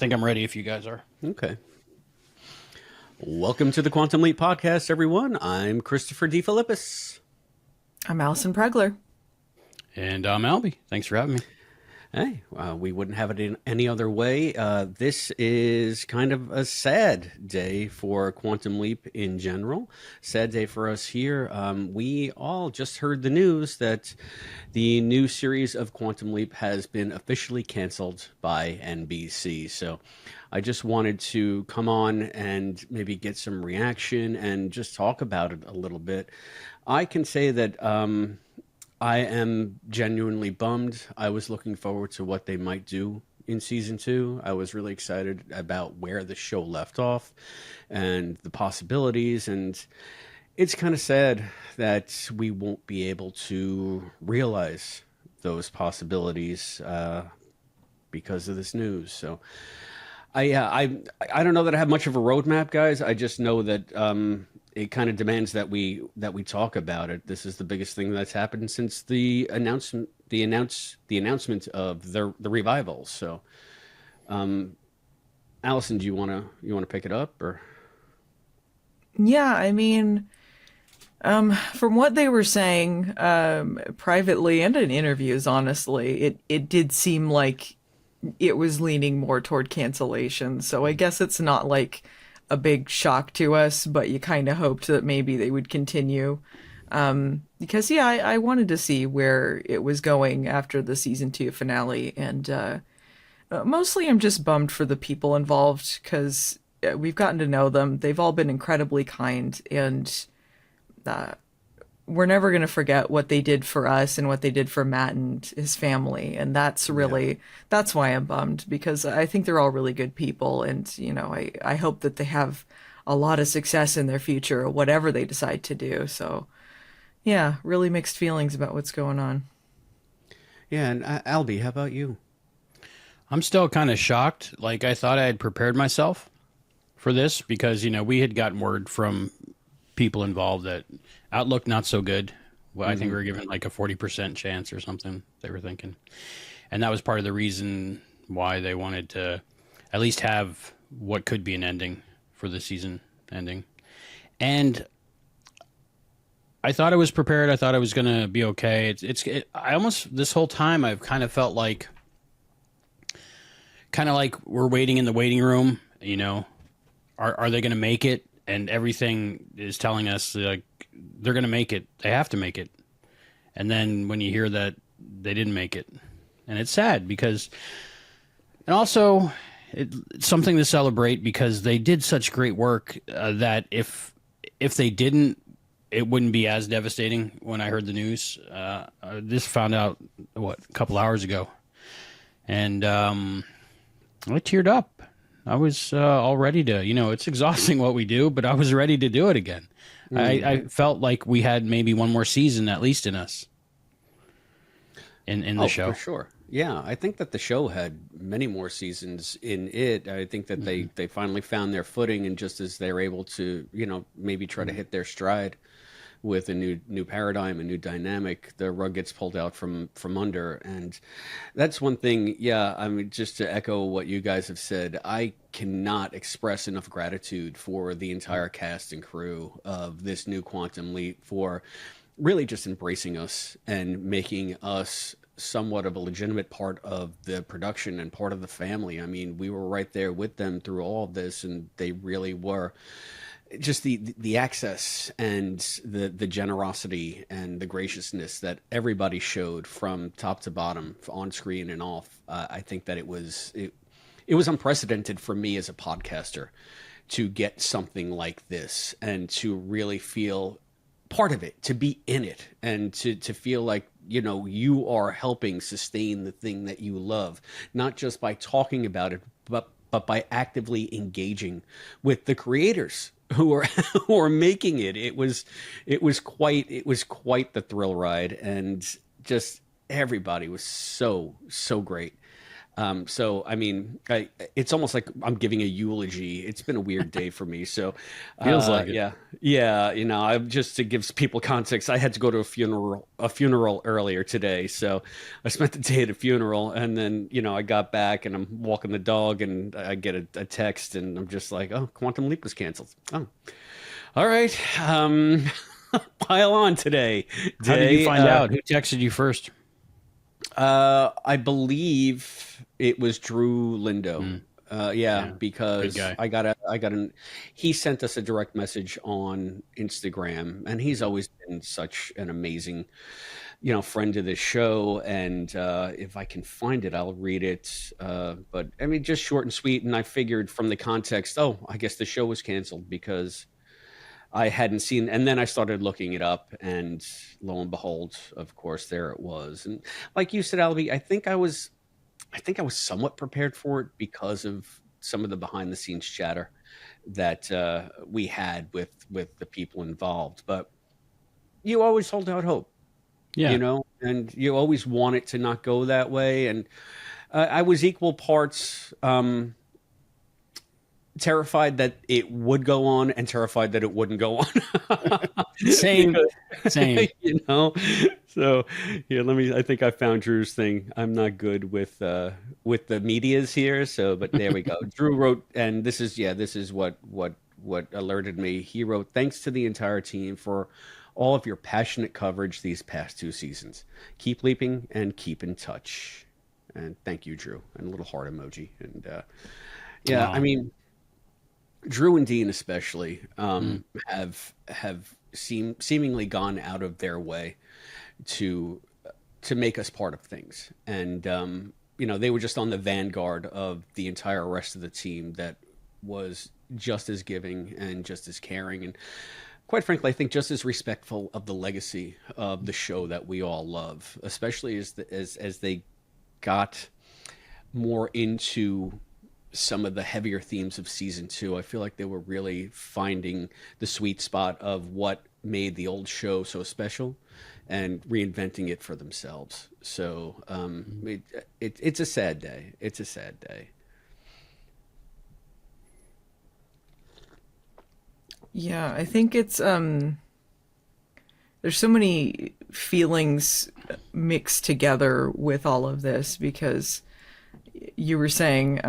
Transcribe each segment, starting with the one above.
think I'm ready if you guys are. Okay. Welcome to the Quantum Leap Podcast, everyone. I'm Christopher DeFilippis. I'm Allison Pregler. And I'm Albie. Thanks for having me. Hey, we wouldn't have it in any other way. This is kind of a sad day for Quantum Leap in general. Sad day for us here. We all just heard the news that the new series of Quantum Leap has been officially canceled by NBC. So I just wanted to come on and maybe get some reaction and just talk about it a little bit. I can say that I am genuinely bummed. I was looking forward to what they might do in season 2. I was really excited about where the show left off and the possibilities. And it's kind of sad that we won't be able to realize those possibilities because of this news. So I don't know that I have much of a roadmap, guys. I just know that it kind of demands that we talk about it. This is the biggest thing that's happened since the announcement of the revival. So, Allison, do you want to pick it up or? Yeah, I mean, from what they were saying privately and in interviews, honestly, it did seem like it was leaning more toward cancellation. So I guess it's not like a big shock to us, but you kind of hoped that maybe they would continue. Because, yeah, I wanted to see where it was going after the season 2 finale. And mostly I'm just bummed for the people involved because we've gotten to know them. They've all been incredibly kind, and we're never going to forget what they did for us and what they did for Matt and his family. And that's really, that's why I'm bummed, because I think they're all really good people. And, you know, I hope that they have a lot of success in their future or whatever they decide to do. So, yeah, really mixed feelings about what's going on. Yeah, and Albie, how about you? I'm still kind of shocked. Like, I thought I had prepared myself for this because, you know, we had gotten word from people involved that outlook not so good. Well, I think we were given like a 40% chance or something, they were thinking. And that was part of the reason why they wanted to at least have what could be an ending for the season ending. And I thought I was prepared. I thought I was going to be okay. I almost, this whole time, I've kind of felt like we're waiting in the waiting room, you know, are they going to make it? And everything is telling us like they're going to make it. They have to make it. And then when you hear that they didn't make it, and it's sad because, and also it's something to celebrate because they did such great work that if they didn't, it wouldn't be as devastating. When I heard the news, this found out a couple hours ago, and I teared up. I was all ready to, you know, it's exhausting what we do, but I was ready to do it again. I felt like we had maybe one more season at least in us in the show. For sure. Yeah, I think that the show had many more seasons in it. I think that they finally found their footing, and just as they're able to, you know, maybe try to hit their stride with a new paradigm, a new dynamic, the rug gets pulled out from under. And that's one thing. Yeah, I mean, just to echo what you guys have said, I cannot express enough gratitude for the entire cast and crew of this new Quantum Leap for really just embracing us and making us somewhat of a legitimate part of the production and part of the family. I mean, we were right there with them through all of this, and they really were. Just the access and the generosity and the graciousness that everybody showed from top to bottom, on screen and off. I think that it was unprecedented for me as a podcaster to get something like this and to really feel part of it, to be in it, and to feel like, you know, you are helping sustain the thing that you love, not just by talking about it, but by actively engaging with the creators who are making it. It was quite the thrill ride, and just everybody was so great. So, I mean, it's almost like I'm giving a eulogy. It's been a weird day for me. So, Feels like it. yeah, I just to give people context, I had to go to a funeral earlier today. So I spent the day at a funeral, and then, I got back and I'm walking the dog and I get a text and I'm just like, oh, Quantum Leap was canceled. Oh, all right. Pile on today. How did you find out? Who texted you first? I believe it was Drew Lindo. Yeah, Good because guy. he sent us a direct message on Instagram, and he's always been such an amazing, friend of this show. And if I can find it, I'll read it. But I mean, just short and sweet. And I figured from the context, oh, I guess the show was canceled because I hadn't seen, and then I started looking it up, and lo and behold, of course, there it was. And like you said, Albie, I think I was somewhat prepared for it because of some of the behind the scenes chatter that we had with the people involved. But you always hold out hope, Yeah. and you always want it to not go that way. And I was equal parts. Terrified that it would go on and terrified that it wouldn't go on. Same. Same. So here, I think I found Drew's thing. I'm not good with the medias here. So, but there we go. Drew wrote, and this is what alerted me. He wrote, "Thanks to the entire team for all of your passionate coverage these past 2 seasons. Keep leaping and keep in touch." And thank you, Drew. And a little heart emoji. And yeah, Wow. I mean, Drew and Dean especially have seemingly gone out of their way to make us part of things, and they were just on the vanguard of the entire rest of the team that was just as giving and just as caring, and quite frankly, I think just as respectful of the legacy of the show that we all love, especially as they got more into some of the heavier themes of season 2. I feel like they were really finding the sweet spot of what made the old show so special and reinventing it for themselves. So it's a sad day. It's a sad day. Yeah, I think it's there's so many feelings mixed together with all of this because you were saying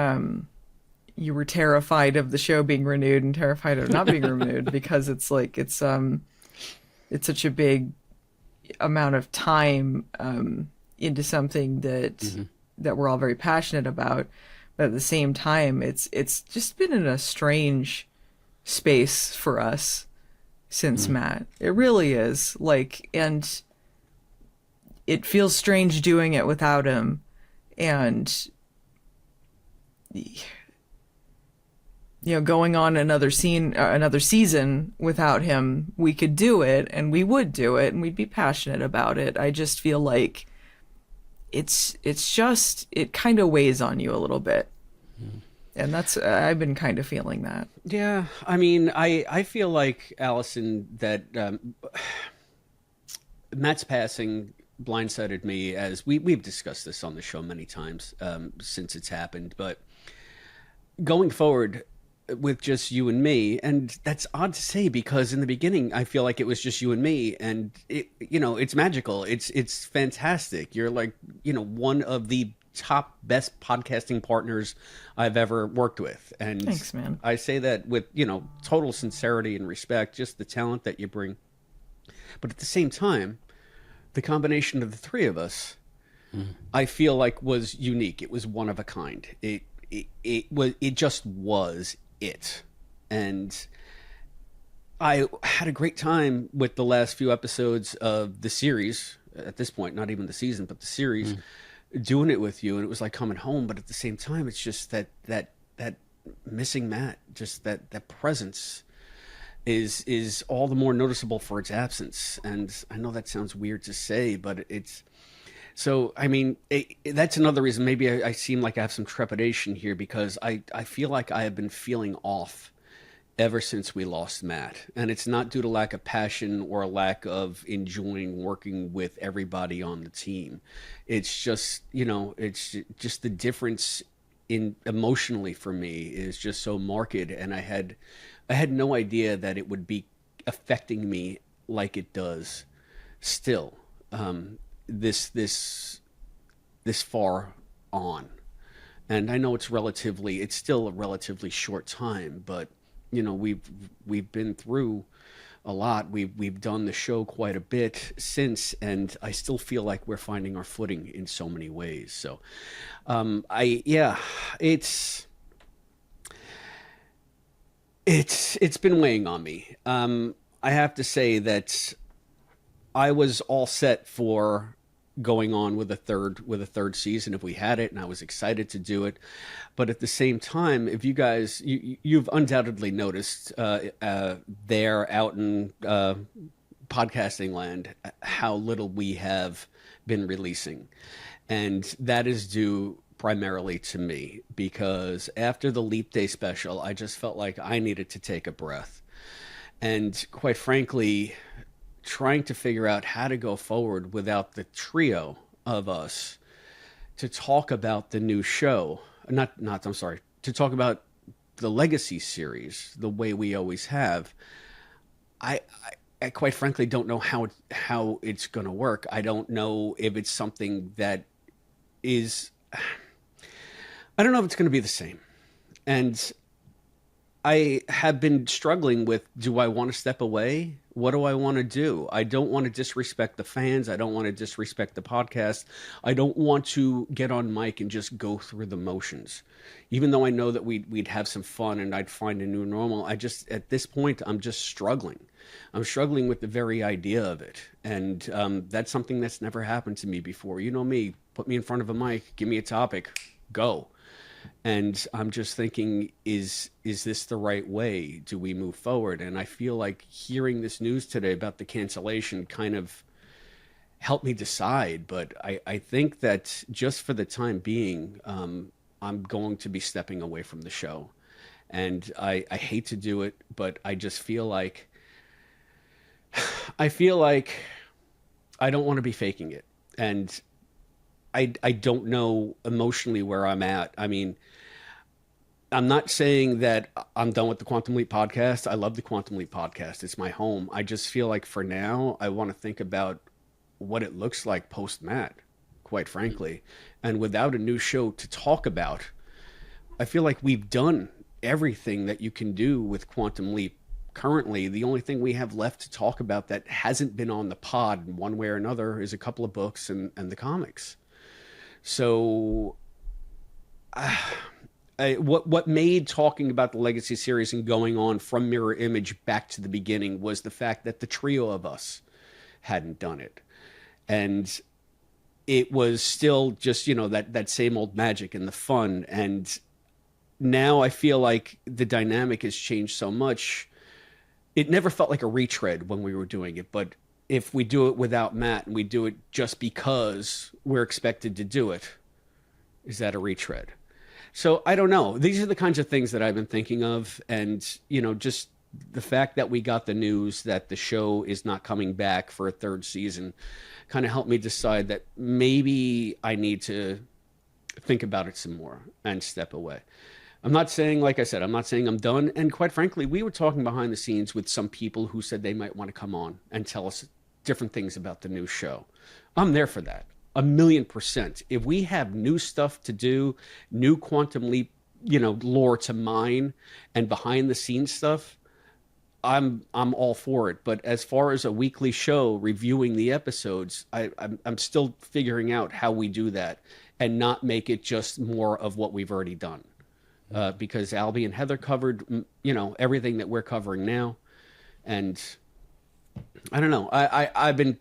you were terrified of the show being renewed and terrified of not being renewed because it's like it's such a big amount of time into something that we're all very passionate about, but at the same time it's just been in a strange space for us since Matt. It really is, like, and it feels strange doing it without him, and going on another season without him, we could do it and we would do it and we'd be passionate about it. I just feel like it kind of weighs on you a little bit. And that's, I've been kind of feeling that. Yeah. I mean, I feel like, Allison, that Matt's passing blindsided me, as we've discussed this on the show many times since it's happened, but going forward with just you and me, and that's odd to say because in the beginning I feel like it was just you and me, and it's magical, it's fantastic. You're like one of the top best podcasting partners I've ever worked with, and thanks, man. I say that with total sincerity and respect, just the talent that you bring, but at the same time, the combination of the three of us, I feel like, was unique. It was one of a kind. It just was it. And I had a great time with the last few episodes of the series, at this point, not even the season, but the series, doing it with you. And it was like coming home, but at the same time, it's just that missing Matt, just that presence is all the more noticeable for its absence. And I know that sounds weird to say, but it's, so, I mean, that's another reason maybe I seem like I have some trepidation here, because I feel like I have been feeling off ever since we lost Matt. And it's not due to lack of passion or a lack of enjoying working with everybody on the team. It's just, it's just the difference in emotionally for me is just so marked. And I had no idea that it would be affecting me like it does still, this far on. And I know it's still a relatively short time, but we've been through a lot. We've done the show quite a bit since, and I still feel like we're finding our footing in so many ways. So, it's been weighing on me. I have to say that I was all set for going on with a third season if we had it, and I was excited to do it. But at the same time, if you guys you've undoubtedly noticed there out in podcasting land how little we have been releasing, and that is due primarily to me, because after the Leap Day special, I just felt like I needed to take a breath. And quite frankly, trying to figure out how to go forward without the trio of us to talk about the new show, I'm sorry, to talk about the Legacy series the way we always have. I quite frankly don't know how it's going to work. I don't know if it's something that is, I don't know if it's going to be the same. And I have been struggling with, do I want to step away? What do I want to do? I don't want to disrespect the fans. I don't want to disrespect the podcast. I don't want to get on mic and just go through the motions. Even though I know that we'd have some fun and I'd find a new normal, at this point, I'm just struggling. I'm struggling with the very idea of it. And that's something that's never happened to me before. You know me, put me in front of a mic, give me a topic, go. And I'm just thinking, is this the right way? Do we move forward? And I feel like hearing this news today about the cancellation kind of helped me decide. But I think that just for the time being, I'm going to be stepping away from the show. And I hate to do it, but I just feel like I don't want to be faking it. And I don't know emotionally where I'm at. I mean, I'm not saying that I'm done with the Quantum Leap podcast. I love the Quantum Leap podcast. It's my home. I just feel like for now, I want to think about what it looks like post Matt, quite frankly. And without a new show to talk about, I feel like we've done everything that you can do with Quantum Leap. Currently, the only thing we have left to talk about that hasn't been on the pod in one way or another is a couple of books and the comics. So, what made talking about the Legacy series and going on from Mirror Image back to the beginning was the fact that the trio of us hadn't done it. And it was still just, that same old magic and the fun. And now I feel like the dynamic has changed so much. It never felt like a retread when we were doing it, but if we do it without Matt and we do it just because we're expected to do it, is that a retread? So I don't know. These are the kinds of things that I've been thinking of. And, just the fact that we got the news that the show is not coming back for a third season kind of helped me decide that maybe I need to think about it some more and step away. I'm not saying, like I said, I'm not saying I'm done. And quite frankly, we were talking behind the scenes with some people who said they might want to come on and tell us different things about the new show. I'm there for that. 1,000,000%. If we have new stuff to do, new Quantum Leap, lore to mine and behind the scenes stuff, I'm all for it. But as far as a weekly show reviewing the episodes, I'm still figuring out how we do that and not make it just more of what we've already done. Because Albie and Heather covered, everything that we're covering now. And I don't know. I've been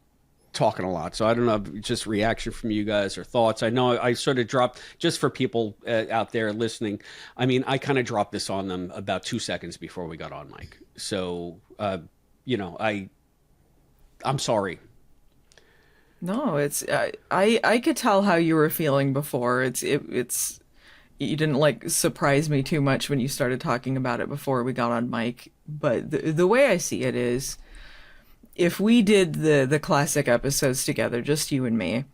talking a lot, so I don't know, just reaction from you guys or thoughts. I know I sort of dropped, just for people out there listening, I mean, I kind of dropped this on them about 2 seconds before we got on mic. So, I'm sorry. No, it's I could tell how you were feeling before. It's you didn't like surprise me too much when you started talking about it before we got on mic. But the way I see it is, if we did the classic episodes together, just you and me,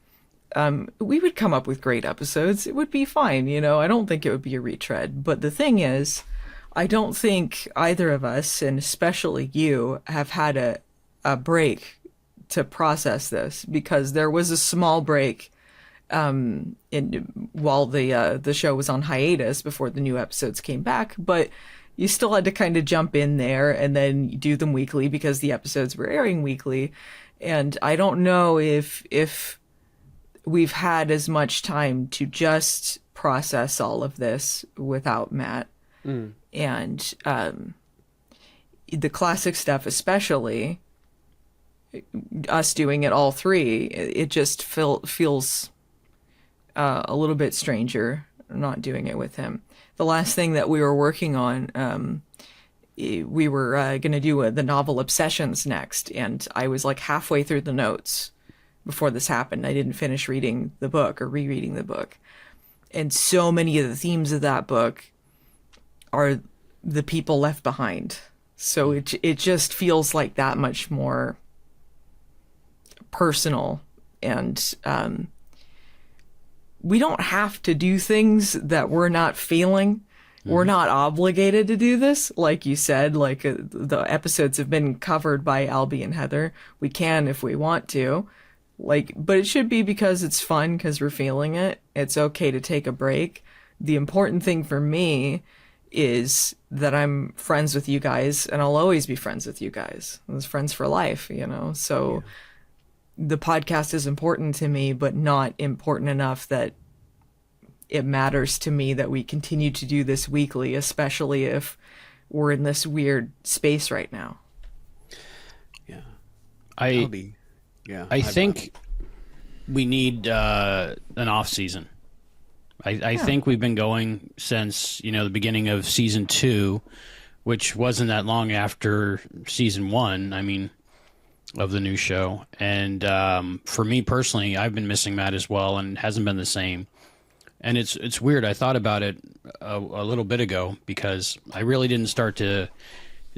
we would come up with great episodes. It would be fine, you know. I don't think it would be a retread. But the thing is, I don't think either of us, and especially you, have had a break to process this, because there was a small break while the show was on hiatus before the new episodes came back, but you still had to kind of jump in there and then do them weekly because the episodes were airing weekly. And I don't know if we've had as much time to just process all of this without Matt. And the classic stuff, especially us doing it all three, it just feels a little bit stranger not doing it with him. The last thing that we were working on, we were going to do the novel Obsessions next, and I was like halfway through the notes before this happened. I didn't finish reading the book or rereading the book. And so many of the themes of that book are the people left behind. So it just feels like that much more personal. And we don't have to do things that we're not feeling. We're not obligated to do this. Like you said, like the episodes have been covered by Albie and Heather. We can if we want to. Like, but it should be because it's fun, because we're feeling it. It's okay to take a break. The important thing for me is that I'm friends with you guys, and I'll always be friends with you guys. As friends for life, you know? So the podcast is important to me, but not important enough that it matters to me that we continue to do this weekly, especially if we're in this weird space right now. Yeah. I think we need an off season. I think we've been going since, the beginning of season 2, which wasn't that long after season 1, of the new show. And for me personally, I've been missing Matt as well, and it hasn't been the same. And it's weird. I thought about it a little bit ago, because I really didn't start to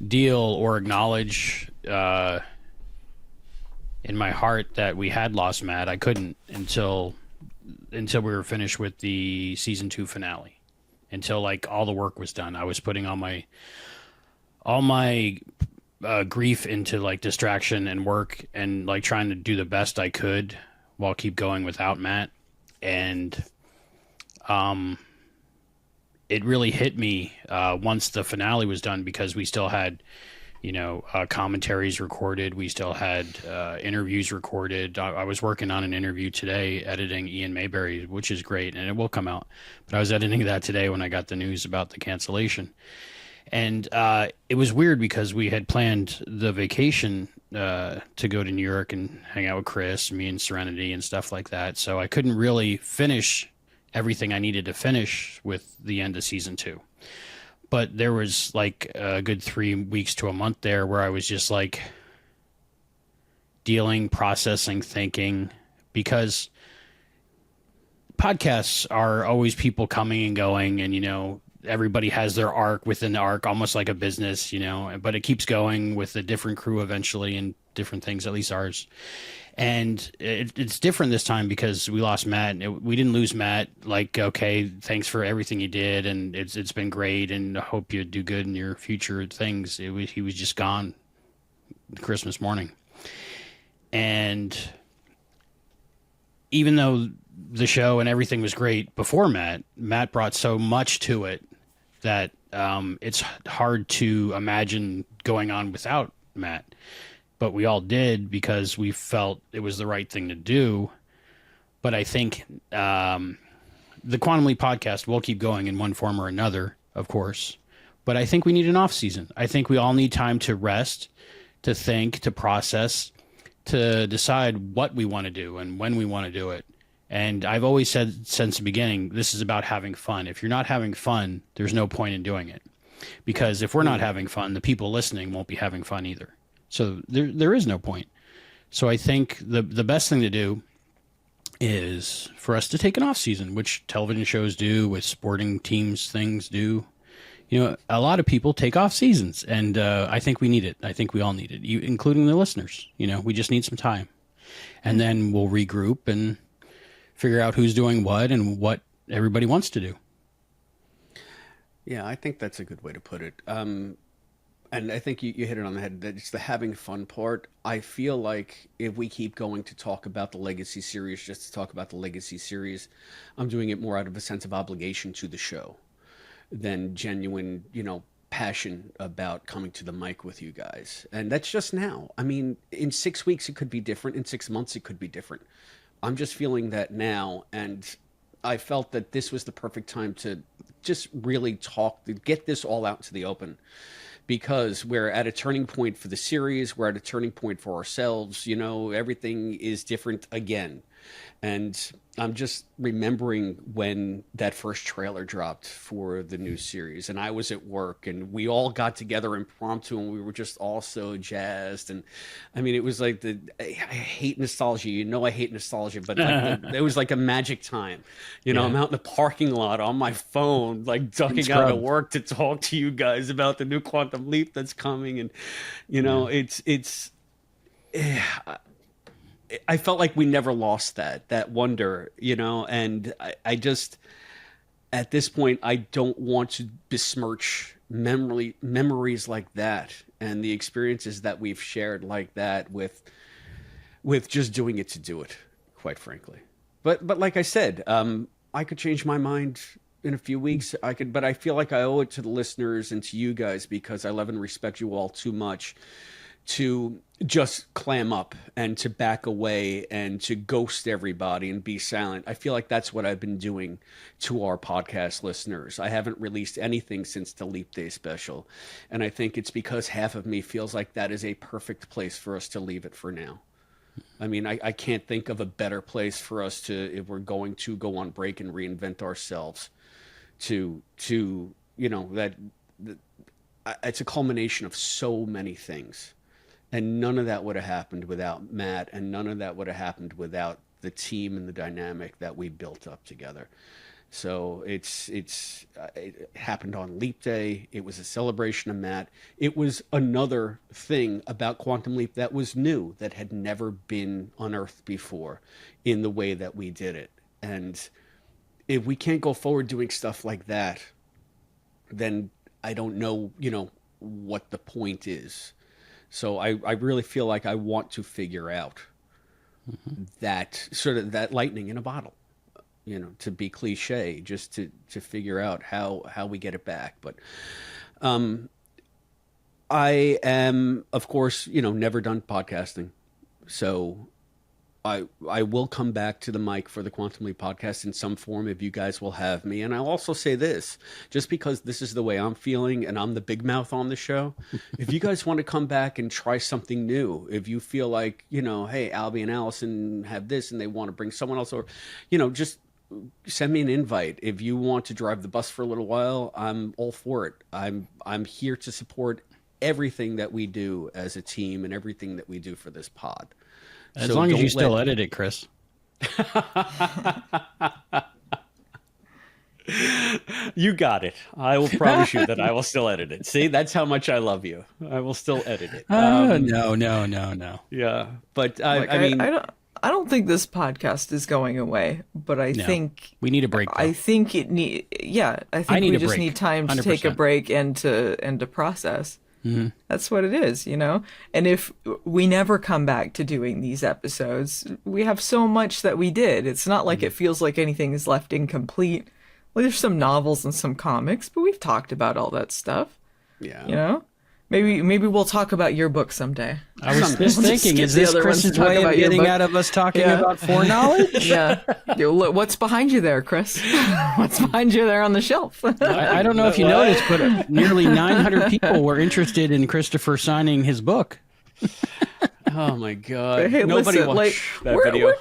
deal or acknowledge in my heart that we had lost Matt. I couldn't until we were finished with the season 2 finale. Until like all the work was done, I was putting all my grief into like distraction and work, and like trying to do the best I could while keep going without Matt. And it really hit me once the finale was done, because we still had commentaries recorded. We still had interviews recorded. I was working on an interview today, editing Ian Mayberry, which is great, and it will come out. But I was editing that today when I got the news about the cancellation. And it was weird, because we had planned the vacation to go to New York and hang out with Chris, me and Serenity and stuff like that. So I couldn't really finish everything I needed to finish with the end of season 2. But there was like a good 3 weeks to a month there where I was just like dealing, processing, thinking, because podcasts are always people coming and going, and, everybody has their arc within the arc, almost like a business, but it keeps going with a different crew eventually and different things, at least ours. And it's different this time because we lost Matt. We didn't lose Matt. Like, okay, thanks for everything you did, and it's been great, and I hope you do good in your future things. He was just gone Christmas morning. And even though the show and everything was great before Matt brought so much to it that it's hard to imagine going on without Matt. But we all did because we felt it was the right thing to do. But I think the Quantum Leap podcast will keep going in one form or another, of course. But I think we need an off season. I think we all need time to rest, to think, to process, to decide what we want to do and when we want to do it. And I've always said since the beginning, this is about having fun. If you're not having fun, there's no point in doing it. Because if we're not having fun, the people listening won't be having fun either. So there is no point. So I think the best thing to do is for us to take an off season, which television shows do, with sporting teams things do. You know, a lot of people take off seasons, and I think we need it. I think we all need it, including the listeners. You know, we just need some time, and then we'll regroup and figure out who's doing what and what everybody wants to do. Yeah, I think that's a good way to put it. And I think you hit it on the head. That it's the having fun part. I feel like if we keep going to talk about the Legacy series, just to talk about the Legacy series, I'm doing it more out of a sense of obligation to the show than genuine, passion about coming to the mic with you guys. And that's just now. I mean, in 6 weeks, it could be different. In 6 months, it could be different. I'm just feeling that now. And I felt that this was the perfect time to just really talk, to get this all out into the open. Because we're at a turning point for the series. We're at a turning point for ourselves. Everything is different again. And I'm just remembering when that first trailer dropped for the new series. And I was at work and we all got together impromptu and we were just all so jazzed. And I mean, it was like I hate nostalgia. I hate nostalgia, but it was like a magic time. I'm out in the parking lot on my phone, like ducking out of work to talk to you guys about the new Quantum Leap that's coming. And, I felt like we never lost that wonder, and I just, at this point, I don't want to besmirch memories like that and the experiences that we've shared like that with just doing it to do it, quite frankly. But like I said, I could change my mind in a few weeks. But I feel like I owe it to the listeners and to you guys because I love and respect you all too much to just clam up and to back away and to ghost everybody and be silent. I feel like that's what I've been doing to our podcast listeners. I haven't released anything since the Leap Day special. And I think it's because half of me feels like that is a perfect place for us to leave it for now. I mean, I can't think of a better place for us to, if we're going to go on break and reinvent ourselves, it's a culmination of so many things. And none of that would have happened without Matt, and none of that would have happened without the team and the dynamic that we built up together. So it happened on Leap Day. It was a celebration of Matt. It was another thing about Quantum Leap that was new, that had never been unearthed before in the way that we did it. And if we can't go forward doing stuff like that, then I don't know, what the point is. So I really feel like I want to figure out that sort of that lightning in a bottle, to be cliche, just to figure out how we get it back. But I am, of course, never done podcasting. So I will come back to the mic for the Quantum Leap podcast in some form if you guys will have me. And I'll also say this, just because this is the way I'm feeling and I'm the big mouth on the show, if you guys want to come back and try something new, if you feel like, hey, Albie and Allison have this and they want to bring someone else over, just send me an invite. If you want to drive the bus for a little while, I'm all for it. I'm here to support everything that we do as a team and everything that we do for this pod. As long as you still edit it, Chris. You got it. I will promise you that I will still edit it. See, that's how much I love you. I will still edit it. No. Yeah, but I mean, I don't think this podcast is going away, but I think we need a break. Though. I think it need. Yeah, I think we just need time to 100%. Take a break and to process. Mm-hmm. That's what it is, And if we never come back to doing these episodes, we have so much that we did. It's not like it feels like anything is left incomplete. Well, there's some novels and some comics, but we've talked about all that stuff. Yeah. Maybe we'll talk about your book someday. I was just thinking, is this Chris's way of getting out of us talking about foreknowledge? Yeah. What's behind you there, Chris? What's behind you there on the shelf? I don't know if you noticed, but nearly 900 people were interested in Christopher signing his book. Oh my God! Hey, Nobody watched that video.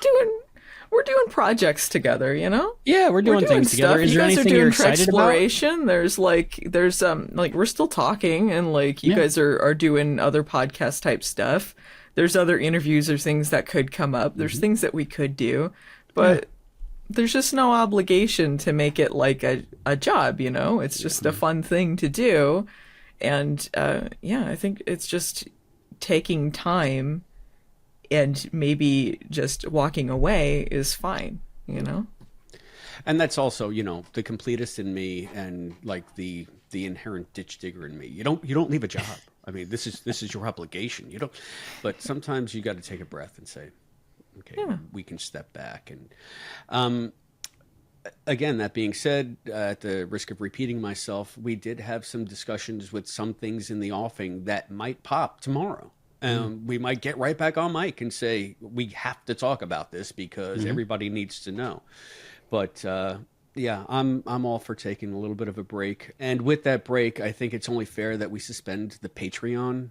We're doing projects together, Yeah, we're doing things stuff. together. Is there anything you're excited exploration? There's we're still talking, and you guys are doing other podcast type stuff. There's other interviews or things that could come up. There's things that we could do. but there's just no obligation to make it like a job, you know? It's just a fun thing to do. And I think it's just taking time and maybe just walking away is fine, you know? And that's also, you know, the completist in me and like the inherent ditch digger in me. You don't leave a job. I mean, this is your obligation. You don't, but sometimes you got to take a breath and say, okay, we can step back. And again, that being said, at the risk of repeating myself, we did have some discussions with some things in the offing that might pop tomorrow. We might get right back on mic and say, we have to talk about this because everybody needs to know. But I'm all for taking a little bit of a break. And with that break, I think it's only fair that we suspend the Patreon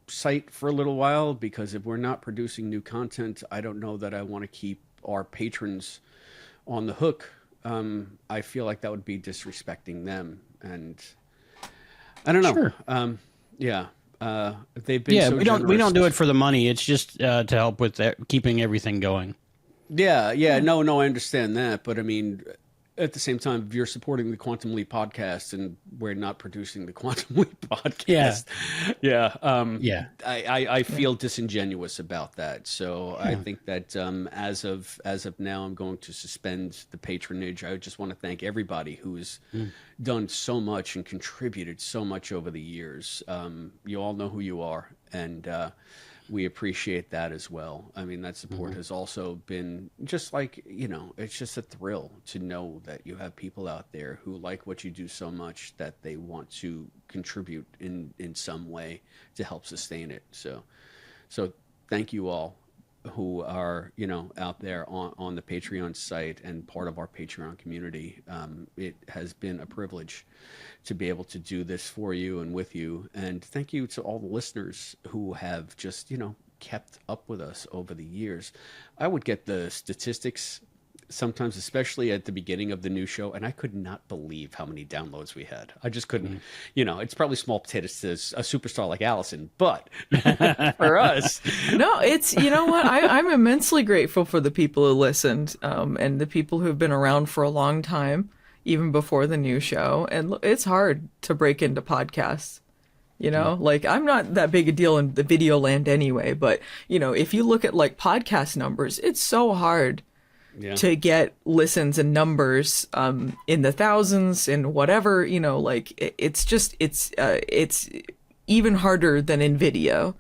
site for a little while, because if we're not producing new content, I don't know that I want to keep our patrons on the hook. I feel like that would be disrespecting them. And I don't know. Sure. They've been so we don't do it for the money. It's just to help with keeping everything going. No, I understand that, but I mean, at the same time, if you're supporting the Quantum Leap podcast and we're not producing the Quantum Leap podcast, I feel disingenuous about that. So I think that as of now, I'm going to suspend the patronage. I just want to thank everybody who's done so much and contributed so much over the years. You all know who you are, and we appreciate that as well. I mean, that support has also been just like, you know, it's just a thrill to know that you have people out there who like what you do so much that they want to contribute in some way to help sustain it. So thank you all who are, you know, out there on the Patreon site and part of our Patreon community. It has been a privilege to be able to do this for you and with you. And thank you to all the listeners who have just, you know, kept up with us over the years. I would get the statistics sometimes, especially at the beginning of the new show, and I could not believe how many downloads we had. I just couldn't. You know, it's probably small potatoes to a superstar like Allison, but for us, no, it's, you know what, I'm immensely grateful for the people who listened, and the people who have been around for a long time, even before the new show. And it's hard to break into podcasts. You know, like, I'm not that big a deal in the video land anyway, but, you know, if you look at like podcast numbers, it's so hard to get listens and numbers in the thousands and whatever, you know, like it's even harder than in video.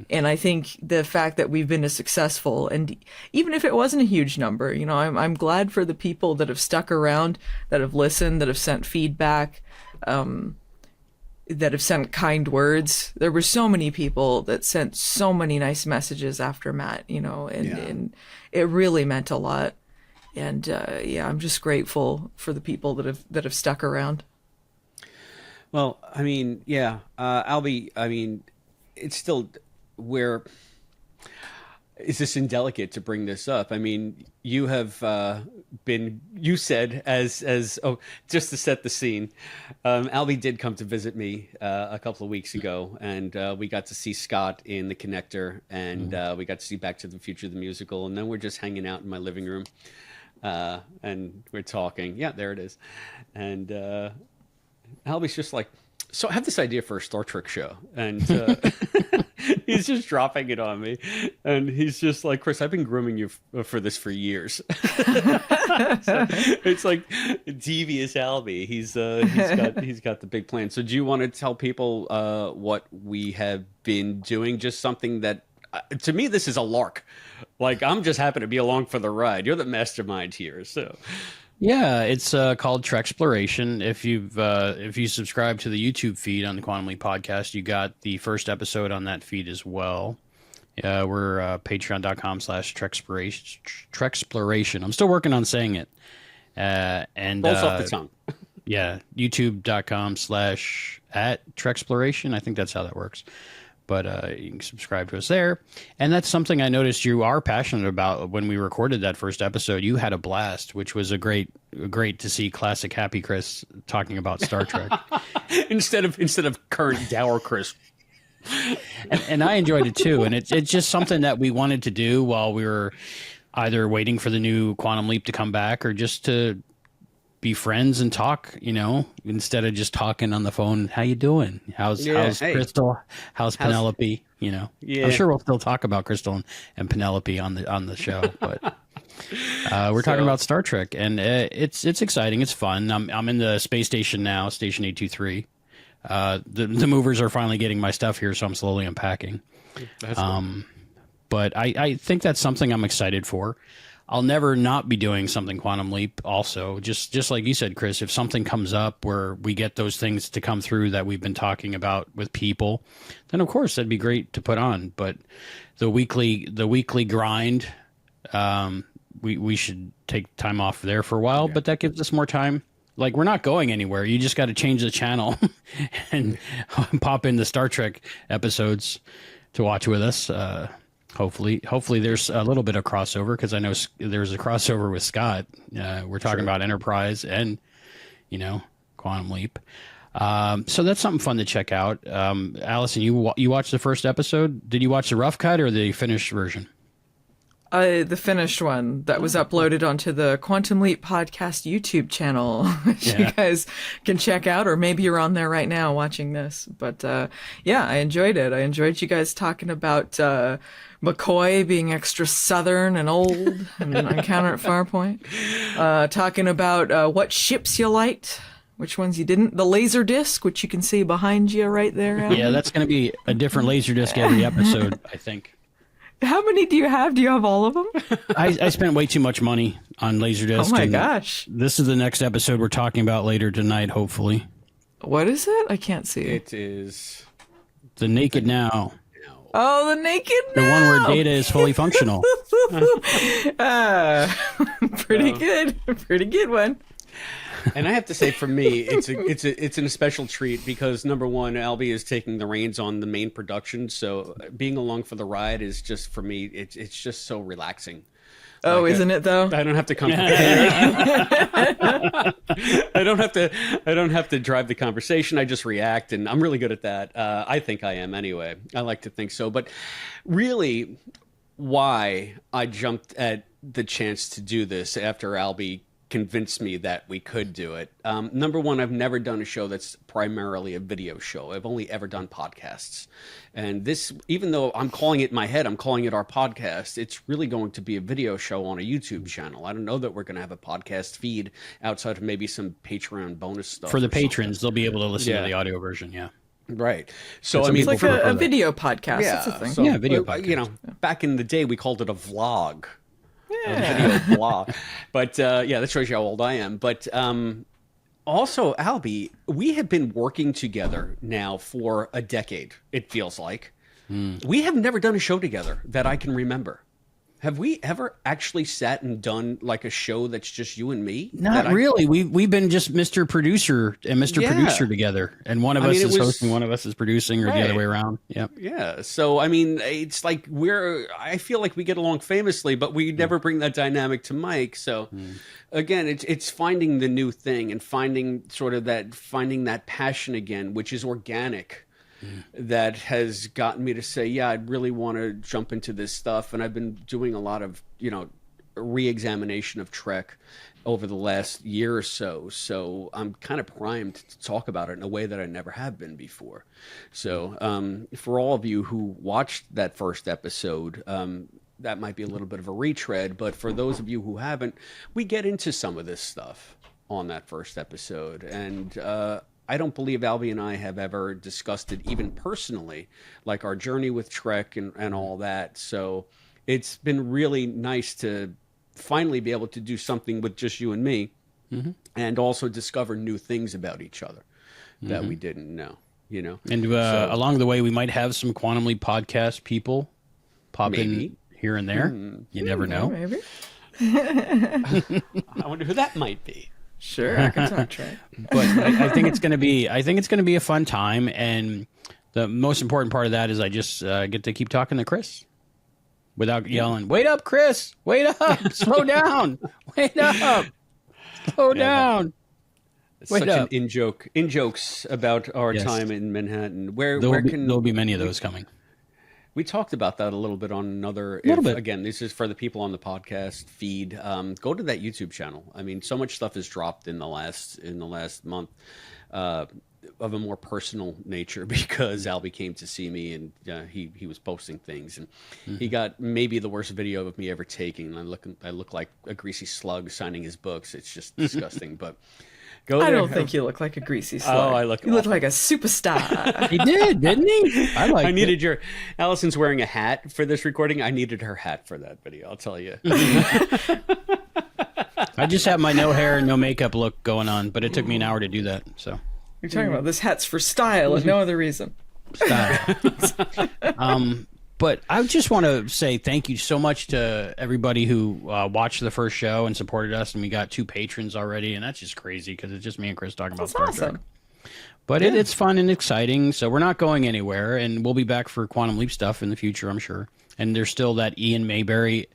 And I think the fact that we've been as successful, and even if it wasn't a huge number, you know, I'm glad for the people that have stuck around, that have listened, that have sent feedback, that have sent kind words. There were so many people that sent so many nice messages after Matt, you know, and it really meant a lot. And I'm just grateful for the people that have stuck around. Well, I mean, Albie, I mean, it's still is this indelicate to bring this up? I mean, you have you said as just to set the scene, Albie did come to visit me a couple of weeks ago, and we got to see Scott in The Connector, and we got to see Back to the Future the musical, and then we're just hanging out in my living room, and we're talking. Yeah, there it is. And Albie's just like, so I have this idea for a Star Trek show, and he's just dropping it on me, and he's just like, Chris, I've been grooming you for this for years. So it's like devious Albie. He's got the big plan. So do you want to tell people what we have been doing? Just something that to me, this is a lark. Like, I'm just happy to be along for the ride. You're the mastermind here, so. Yeah, it's called Trexploration. If you subscribe to the YouTube feed on the Quantum Leap podcast, you got the first episode on that feed as well. We're patreon.com/Trexploration. I'm still working on saying it. And rolls off the tongue. Yeah, youtube.com/@Trexploration. I think that's how that works. But you can subscribe to us there. And that's something I noticed you are passionate about. When we recorded that first episode, you had a blast, which was great to see classic Happy Chris talking about Star Trek. instead of current dour Chris. And I enjoyed it too. And it's just something that we wanted to do while we were either waiting for the new Quantum Leap to come back or just to be friends and talk, instead of just talking on the phone. How you doing? How's hey. Crystal? How's Penelope? Yeah. I'm sure we'll still talk about Crystal and Penelope on the show, but we're talking about Star Trek, and it's exciting. It's fun. I'm in the space station now, Station 823. The movers are finally getting my stuff here, so I'm slowly unpacking. That's cool. But I think that's something I'm excited for. I'll never not be doing something Quantum Leap also. Just like you said, Chris, if something comes up where we get those things to come through that we've been talking about with people, then of course that'd be great to put on. But the weekly grind, we should take time off there for a while, but that gives us more time. Like, we're not going anywhere. You just got to change the channel and pop in the Star Trek episodes to watch with us. Hopefully there's a little bit of crossover, because I know there's a crossover with Scott. We're talking about Enterprise and, Quantum Leap. So that's something fun to check out. Allison, you watched the first episode. Did you watch the rough cut or the finished version? The finished one that was uploaded onto the Quantum Leap podcast YouTube channel, which you guys can check out, or maybe you're on there right now watching this. But I enjoyed it. I enjoyed you guys talking about McCoy being extra Southern and old and Encounter at Farpoint. Talking about what ships you liked, which ones you didn't. The laser disc, which you can see behind you right there. Albie. Yeah, that's going to be a different laser disc every episode, I think. How many do you have? Do you have all of them? I spent way too much money on Laserdisc. Oh my gosh. This is the next episode we're talking about later tonight, hopefully. What is it? I can't see. It is The Naked Now. Oh, the Naked Now. The one where Data is fully functional. Pretty good. Pretty good one. And I have to say, for me, it's a special treat because, number one, Albie is taking the reins on the main production, so being along for the ride is just, for me, it's just so relaxing. Oh, like, isn't it though? I don't have to come prepared. I don't have to drive the conversation. I just react, and I'm really good at that. I think I am anyway. I like to think so. But really, why I jumped at the chance to do this after Albie convinced me that we could do it. Number one, I've never done a show that's primarily a video show. I've only ever done podcasts. And this, even though I'm calling it in my head, I'm calling it our podcast, it's really going to be a video show on a YouTube channel. I don't know that we're going to have a podcast feed outside of maybe some Patreon bonus stuff. For the patrons, they'll be able to listen to the audio version, Right. So, it's like a video podcast. Yeah, That's a thing. So, video podcast. Back in the day, we called it a vlog. Video blog. But that shows you how old I am. But also, Albie, we have been working together now for a decade, it feels like. We have never done a show together that I can remember. Have we ever actually sat and done like a show that's just you and me? Not really. We've been just Mr. Producer and Mr. Producer together, and one of us is hosting, one of us is producing, or the other way around. Yep. Yeah. So I mean, it's like I feel like we get along famously, but we never bring that dynamic to Mike. So again, it's finding the new thing and finding that passion again, which is organic. That has gotten me to say, yeah, I'd really want to jump into this stuff. And I've been doing a lot of, re-examination of Trek over the last year or so. So I'm kind of primed to talk about it in a way that I never have been before. So for all of you who watched that first episode, that might be a little bit of a retread. But for those of you who haven't, we get into some of this stuff on that first episode. And I don't believe Albie and I have ever discussed it even personally, like our journey with Trek and all that. So it's been really nice to finally be able to do something with just you and me, and also discover new things about each other that we didn't know, And along the way, we might have some Quantum Leap podcast people pop in here and there. You never know. Maybe. I wonder who that might be. Sure, I can talk Trek. But I think it's going to be. I think it's going to be a fun time, and the most important part of that is I just get to keep talking to Chris without yelling. Wait up, Chris! Wait up! Slow down! Wait up! Slow down! Such an in jokes about our time in Manhattan. There'll be many of those coming. We talked about that a little bit on another. Little bit. Again, this is for the people on the podcast feed. Go to that YouTube channel. I mean, so much stuff has dropped in the last month of a more personal nature because Albie came to see me and he was posting things and he got maybe the worst video of me ever taking. I look like a greasy slug signing his books. It's just disgusting, but. I don't think you look like a greasy slug. Oh, I look. You look like a superstar. He did, didn't he? I needed your. Allison's wearing a hat for this recording. I needed her hat for that video. I'll tell you. I just have my no hair and no makeup look going on, but it took me an hour to do that. So you're talking about this hat's for style and no other reason. style. But I just want to say thank you so much to everybody who watched the first show and supported us, and we got 2 patrons already, and that's just crazy because it's just me and Chris talking about Star Trek. But it's fun and exciting, so we're not going anywhere, and we'll be back for Quantum Leap stuff in the future, I'm sure. And there's still that Ian Mayberry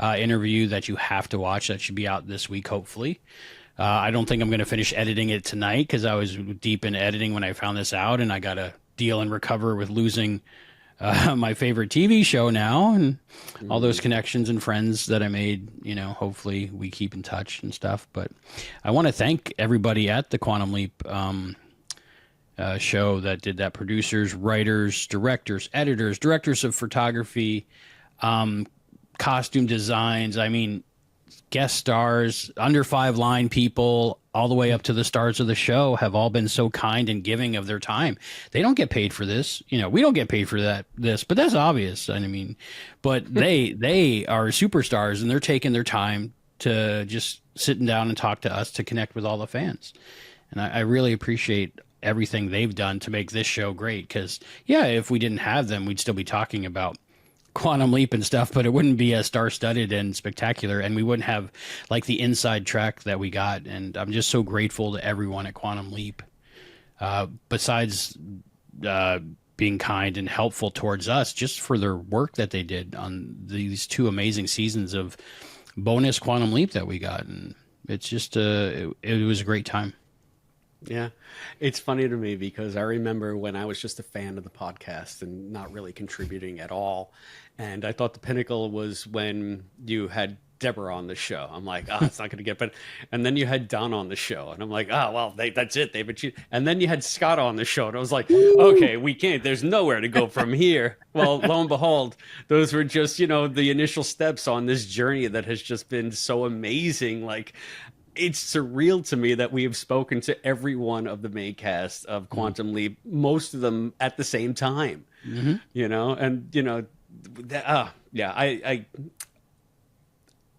interview that you have to watch. That should be out this week, hopefully. I don't think I'm going to finish editing it tonight because I was deep in editing when I found this out, and I got to deal and recover with losing my favorite TV show now and all those connections and friends that I made. You know, hopefully we keep in touch and stuff. But I want to thank everybody at the Quantum Leap show that did that: producers, writers, directors, editors, directors of photography, costume designs. I mean, guest stars, under 5 line people, all the way up to the stars of the show have all been so kind and giving of their time. They don't get paid for this. You know, we don't get paid for this, but that's obvious. I mean, but they are superstars and they're taking their time to just sitting down and talk to us to connect with all the fans. And I really appreciate everything they've done to make this show great. Cause if we didn't have them, we'd still be talking about Quantum Leap and stuff, but it wouldn't be as star-studded and spectacular, and we wouldn't have like the inside track that we got. And I'm just so grateful to everyone at Quantum Leap. Besides being kind and helpful towards us, just for their work that they did on these 2 amazing seasons of bonus Quantum Leap that we got, and it's just it was a great time. Yeah, it's funny to me because I remember when I was just a fan of the podcast and not really contributing at all. And I thought the pinnacle was when you had Deborah on the show. I'm like, it's not going to get better. And then you had Don on the show. And I'm like, that's it. They've achieved. And then you had Scott on the show. And I was like, okay, we can't. There's nowhere to go from here. Well, lo and behold, those were just, the initial steps on this journey that has just been so amazing. Like, it's surreal to me that we have spoken to every one of the main cast of Quantum Leap, most of them at the same time,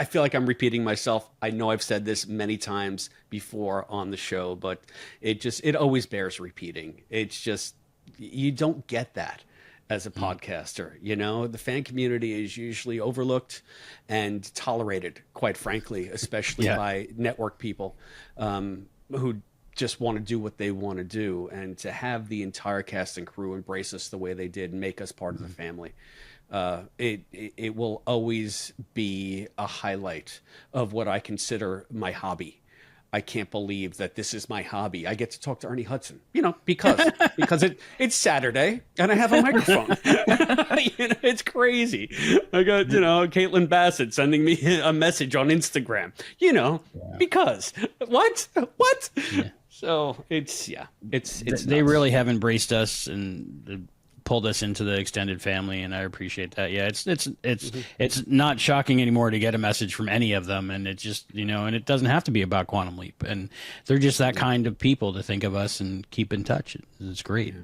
I feel like I'm repeating myself. I know I've said this many times before on the show, but it always bears repeating. It's just, you don't get that as a podcaster. The fan community is usually overlooked and tolerated, quite frankly, especially by network people who just want to do what they want to do. And to have the entire cast and crew embrace us the way they did and make us part of the family, it will always be a highlight of what I consider my hobby. I can't believe that this is my hobby. I get to talk to Ernie Hudson, because it's Saturday and I have a microphone. It's crazy. I got, Caitlin Bassett sending me a message on Instagram, because what? Yeah. So it's they really have embraced us and pulled us into the extended family, and I appreciate that. Yeah, it's not shocking anymore to get a message from any of them, and it's just and it doesn't have to be about Quantum Leap, and they're just that kind of people to think of us and keep in touch. It's great.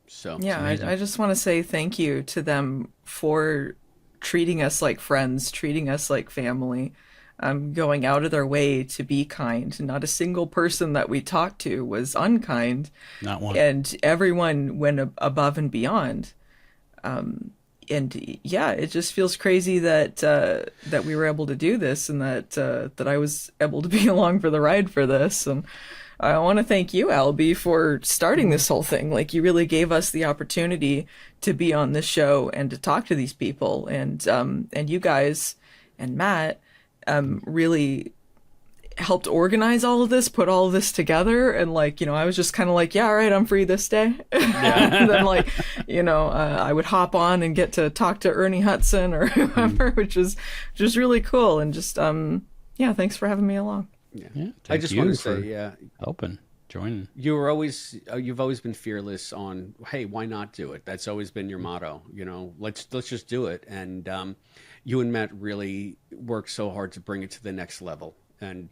So I just want to say thank you to them for treating us like friends, treating us like family. Going out of their way to be kind. Not a single person that we talked to was unkind. Not one. And everyone went above and beyond. It just feels crazy that we were able to do this and that I was able to be along for the ride for this. And I want to thank you, Albie, for starting this whole thing. Like, you really gave us the opportunity to be on this show and to talk to these people. And you guys and Matt really helped organize all of this, put all of this together, and like, I was just kind of like, yeah, all right, I'm free this day. And then like, I would hop on and get to talk to Ernie Hudson or whoever, which is just really cool. And just yeah, thanks for having me along. Yeah, I just want to say, helping. Joining. You've always been fearless on, hey, why not do it? That's always been your motto. Let's just do it. And you and Matt really worked so hard to bring it to the next level. And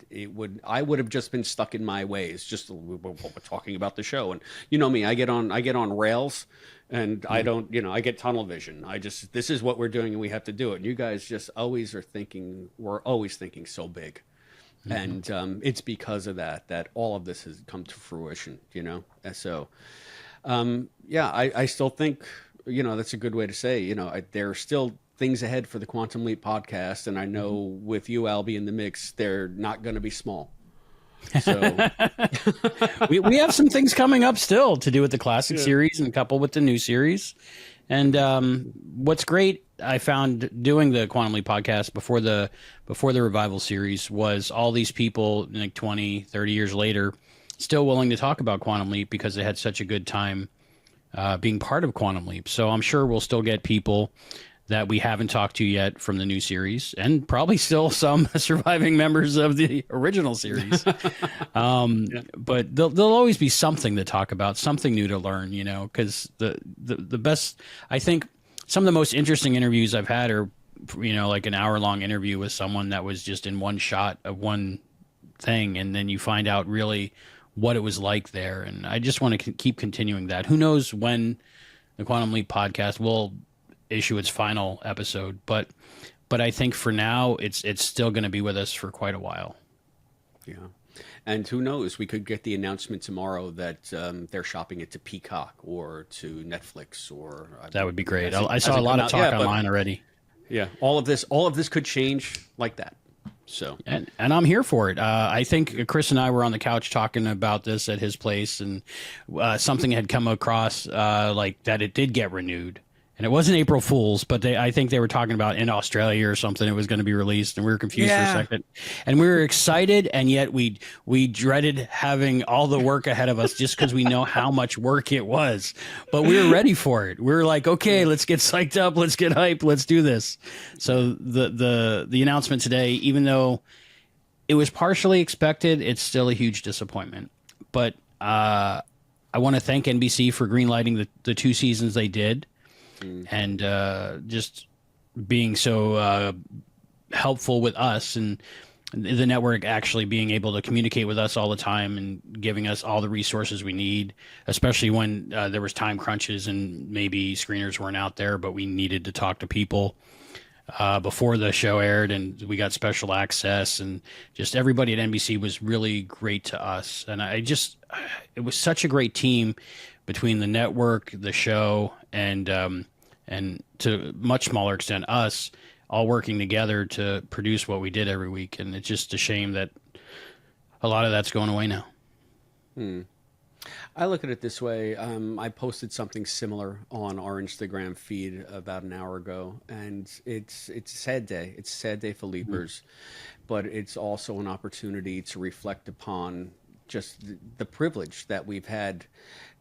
I would have just been stuck in my ways. Just we're talking about the show, and me, I get on rails, and I don't, I get tunnel vision. This is what we're doing, and we have to do it. And you guys just always are thinking. We're always thinking so big. And it's because of that all of this has come to fruition, And so, I still think, that's a good way to say, there are still things ahead for the Quantum Leap podcast. And I know with you, Albie, in the mix, they're not going to be small. So we have some things coming up still to do with the classic series and a couple with the new series. And what's great, I found doing the Quantum Leap podcast before the revival series was all these people like 20, 30 years later still willing to talk about Quantum Leap because they had such a good time being part of Quantum Leap. So I'm sure we'll still get people that we haven't talked to yet from the new series, and probably still some surviving members of the original series. But there'll always be something to talk about, something new to learn, because the best, I think some of the most interesting interviews I've had are, like an hour-long interview with someone that was just in one shot of one thing, and then you find out really what it was like there. And I just want to keep continuing that. Who knows when the Quantum Leap podcast will issue its final episode, but I think for now it's still going to be with us for quite a while. Yeah, and who knows? We could get the announcement tomorrow that they're shopping it to Peacock or to Netflix, or that would be great. I saw a lot of talk online already. Yeah, all of this could change like that. So and I'm here for it. I think Chris and I were on the couch talking about this at his place, and something had come across like that it did get renewed. And it wasn't April Fool's, but I think they were talking about in Australia or something. It was going to be released, and we were confused for a second. And we were excited, and yet we dreaded having all the work ahead of us just because we know how much work it was. But we were ready for it. We were like, okay, let's get psyched up, let's get hyped, let's do this. So the announcement today, even though it was partially expected, it's still a huge disappointment. But I want to thank NBC for greenlighting the 2 seasons they did. And just being so helpful with us, and the network actually being able to communicate with us all the time and giving us all the resources we need, especially when there was time crunches and maybe screeners weren't out there, but we needed to talk to people before the show aired, and we got special access, and just everybody at NBC was really great to us. And it was such a great team between the network, the show, and to much smaller extent us, all working together to produce what we did every week. And it's just a shame that a lot of that's going away now. I look at it this way. I posted something similar on our Instagram feed about an hour ago, and it's a sad day. It's a sad day for Leapers, but it's also an opportunity to reflect upon just the privilege that we've had,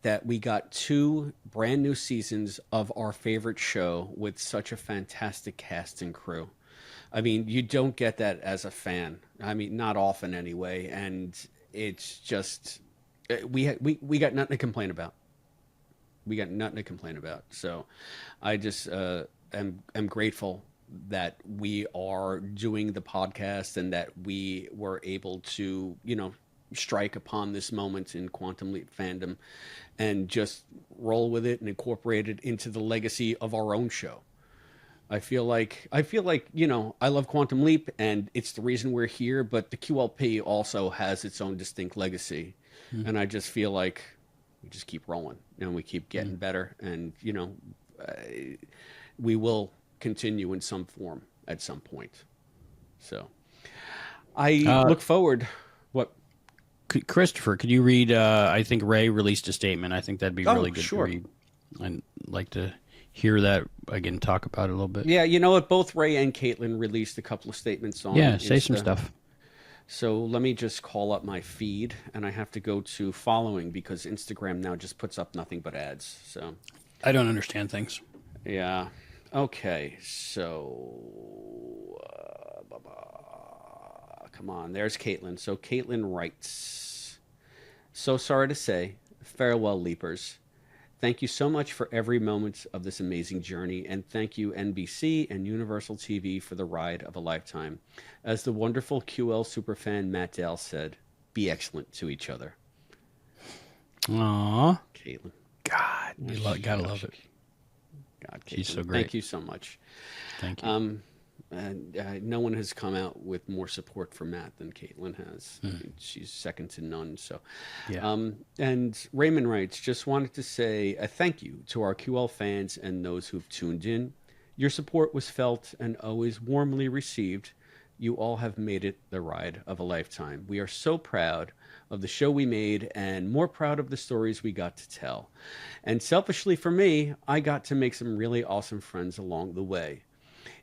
that we got 2 brand new seasons of our favorite show with such a fantastic cast and crew. I mean, you don't get that as a fan. I mean, not often anyway. And it's just, we got nothing to complain about. We got nothing to complain about. So I just am grateful that we are doing the podcast and that we were able to, strike upon this moment in Quantum Leap fandom and just roll with it and incorporate it into the legacy of our own show. I feel like, I love Quantum Leap and it's the reason we're here, but the QLP also has its own distinct legacy. And I just feel like we just keep rolling and we keep getting better, and, we will continue in some form at some point. So I look forward. What? Christopher, could you read, I think Ray released a statement. I think that'd be really good sure. to read. I'd like to hear that again, talk about it a little bit. Yeah, you know what? Both Ray and Caitlin released a couple of statements on say some stuff. So let me just call up my feed, and I have to go to following because Instagram now just puts up nothing but ads. So I don't understand things. yeah. Okay. So come on. There's Caitlin. So Caitlin writes, so sorry to say, farewell, Leapers. Thank you so much for every moment of this amazing journey, and thank you, NBC and Universal TV, for the ride of a lifetime. As the wonderful QL superfan Matt Dale said, be excellent to each other. Aww. Caitlin. God, gotta love it. God, Caitlin. She's so great. Thank you so much. Thank you. And no one has come out with more support for Matt than Caitlin has. She's second to none. So, Yeah. and Raymond writes, just wanted to say a thank you to our QL fans and those who've tuned in. Your support was felt and always warmly received. You all have made it the ride of a lifetime. We are so proud of the show we made and more proud of the stories we got to tell. And selfishly for me, I got to make some really awesome friends along the way.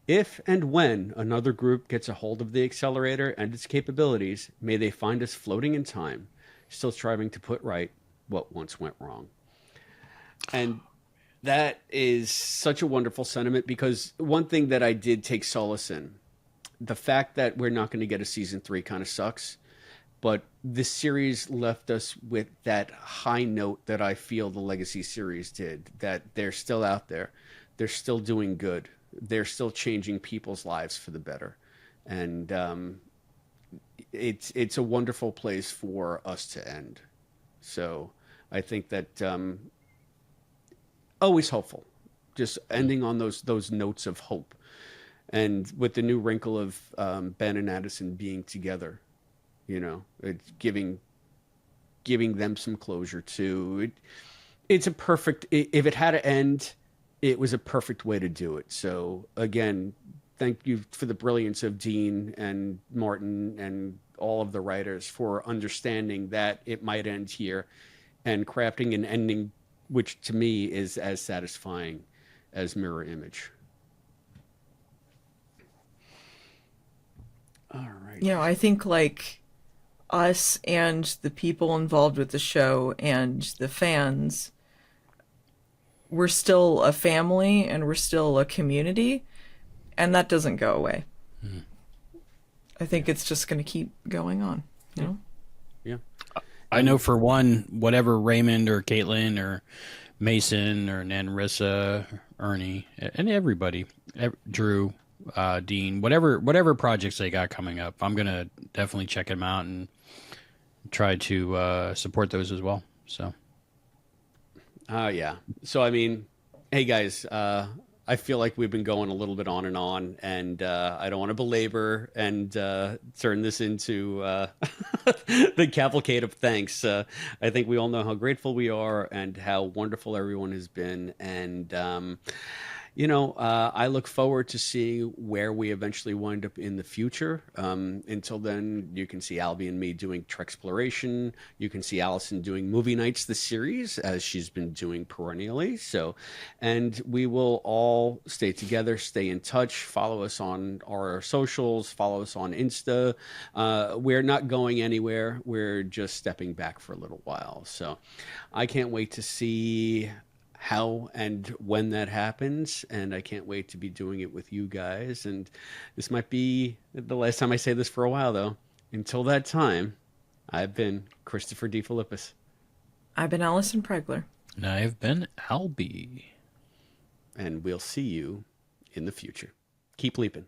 If and when another group gets a hold of the accelerator and its capabilities, may they find us floating in time, still striving to put right what once went wrong. And that is such a wonderful sentiment, because one thing that I did take solace in, the fact that we're not going to get a season 3 kind of sucks, but this series left us with that high note that I feel the Legacy series did, that they're still out there. They're still doing good. They're still changing people's lives for the better. And it's a wonderful place for us to end. So I think that always hopeful, just ending on those notes of hope. And with the new wrinkle of Ben and Addison being together, you know, it's giving them some closure too. It's a perfect, if it had to end, it was a perfect way to do it. So again, thank you for the brilliance of Dean and Martin and all of the writers for understanding that it might end here and crafting an ending which to me is as satisfying as Mirror Image. All right. You know, I think like us and the people involved with the show and the fans, we're still a family and we're still a community, and that doesn't go away. I think it's just going to keep going on, you know? Yeah. I know for one, whatever Raymond or Caitlin or Mason or Nanrissa, Ernie, and everybody, Drew, Dean, whatever projects they got coming up, I'm going to definitely check them out and try to support those as well. So. Yeah. So, I mean, hey, guys, I feel like we've been going a little bit on, and I don't want to belabor and turn this into the cavalcade of thanks. I think we all know how grateful we are and how wonderful everyone has been. And, you know, I look forward to seeing where we eventually wind up in the future. Until then, you can see Albie and me doing Trexploration. You can see Allison doing Movie Nights, the series, as she's been doing perennially. So, and we will all stay together, stay in touch, follow us on our socials, follow us on Insta. We're not going anywhere. We're just stepping back for a little while. So I can't wait to see how and when that happens, and I can't wait to be doing it with you guys. And this might be the last time I say this for a while, though. Until that time, I've been Christopher D. Philippus. I've been Allison Pregler. And I've been Albie. And we'll see you in the future. Keep leaping.